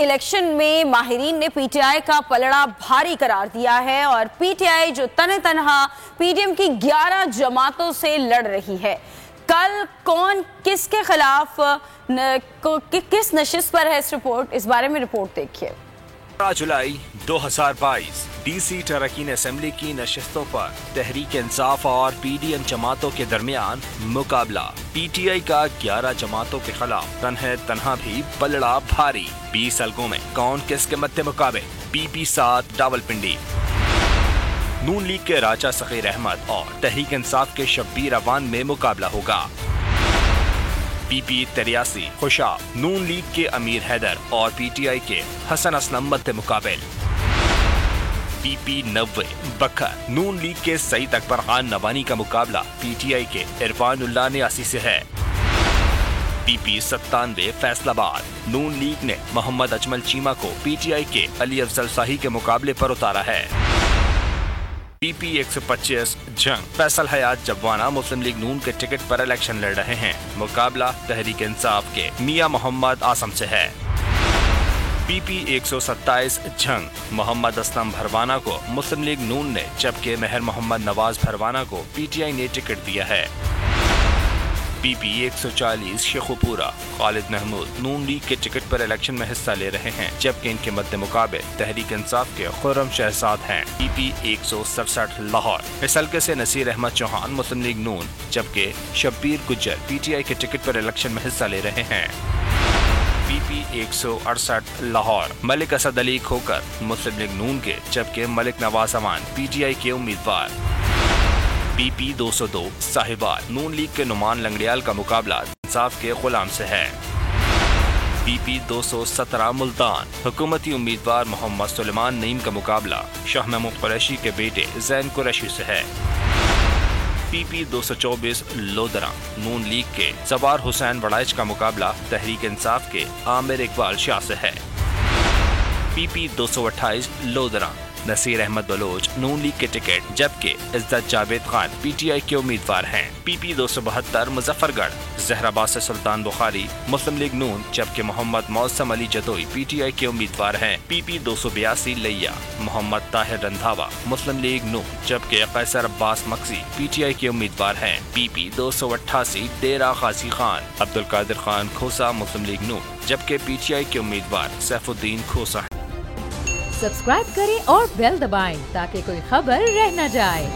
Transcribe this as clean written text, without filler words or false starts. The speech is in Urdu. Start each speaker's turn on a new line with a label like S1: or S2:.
S1: الیکشن میں ماہرین نے پی ٹی آئی کا پلڑا بھاری قرار دیا ہے اور پی ٹی آئی جو تنہا پی ڈی ایم کی 11 جماعتوں سے لڑ رہی ہے۔ کل کون کس کے خلاف کس نشست پر ہے اس بارے میں رپورٹ دیکھیے۔
S2: 15 جولائی 2022 ڈی سی اراکین اسمبلی کی نشستوں پر تحریک انصاف اور پی ڈی ایم جماعتوں کے درمیان مقابلہ۔ پی ٹی آئی کا 11 جماعتوں کے خلاف تنہا بھی پلڑا بھاری۔ 20 حلقوں میں کون کس کے مد مقابل؟ پی پی 7 راولپنڈی، نون لیگ کے راجہ صغیر احمد اور تحریک انصاف کے شبیر اوان میں مقابلہ ہوگا۔ پی پی 83 خوشاب، نون لیگ کے امیر حیدر اور پی ٹی آئی کے حسن اسلم مد مقابل۔ پی پی 90 بکھر، نون لیگ کے سعید اکبر خان نوانی کا مقابلہ پی ٹی آئی کے عرفان اللہ نیاسی سے ہے۔ پی پی 97 فیصل آباد، نون لیگ نے محمد اجمل چیمہ کو پی ٹی آئی کے علی افضل شاہی کے مقابلے پر اتارا ہے۔ پی پی 125 جنگ، فیصل حیات جبوانہ مسلم لیگ نون کے ٹکٹ پر الیکشن لڑ رہے ہیں۔ مقابلہ تحریک انصاف کے میاں محمد آسم سے ہے۔ پی پی 127 جنگ، محمد اسلم بھروانہ کو مسلم لیگ نون نے جبکہ مہر محمد نواز بھروانہ کو پی ٹی آئی نے ٹکٹ دیا ہے۔ پی پی 140 شیخوپورہ، خالد محمود نون لیگ کے ٹکٹ پر الیکشن میں حصہ لے رہے ہیں جبکہ ان کے مد مقابل تحریک انصاف کے خرم شہزاد ہیں۔ پی پی 167 لاہور، اس حلقے سے نصیر احمد چوہان مسلم لیگ نون جبکہ شبیر گجر پی ٹی آئی کے ٹکٹ پر الیکشن میں حصہ لے رہے ہیں۔ پی پی 168 لاہور، ملک اسد علی کھوکر مسلم لیگ نون کے جبکہ ملک نواز امان پی ٹی آئی کے امیدوار۔ پی پی 202 صاحبات، نون لیگ کے نعمان لنگڑیال کا مقابلہ انصاف کے غلام سے ہے۔ پی پی 217 ملتان، حکومتی امیدوار محمد سلیمان نعیم کا مقابلہ شاہ محمود قریشی کے بیٹے زین قریشی سے ہے۔ پی پی 224 لودھراں، نون لیگ کے زوار حسین وڑائچ کا مقابلہ تحریک انصاف کے عامر اقبال شاہ سے ہے۔ پی پی 228 لودھراں، نصیر احمد بلوچ نون لیگ کے ٹکٹ جبکہ عزت Javed Khan P T I کے امیدوار ہیں۔ پی پی 272 مظفر گڑھ، زہر آباد سے سلطان بخاری مسلم لیگ نون جبکہ محمد موسم علی جدوئی پی ٹی آئی کے امیدوار ہیں۔ پی پی 282 لیا، محمد طاہر رندھاوا مسلم لیگ نون جبکہ قیصر عباس مکسی پی ٹی آئی کے امیدوار ہیں۔ پی پی 288 ڈیرہ غازی خان، عبدالقادر خان کھوسہ مسلم لیگ نون جبکہ پی ٹی آئی کے امیدوار سیف الدین کھوسہ ہیں۔
S3: سبسکرائب کریں اور بیل دبائیں تاکہ کوئی خبر رہ نہ جائے۔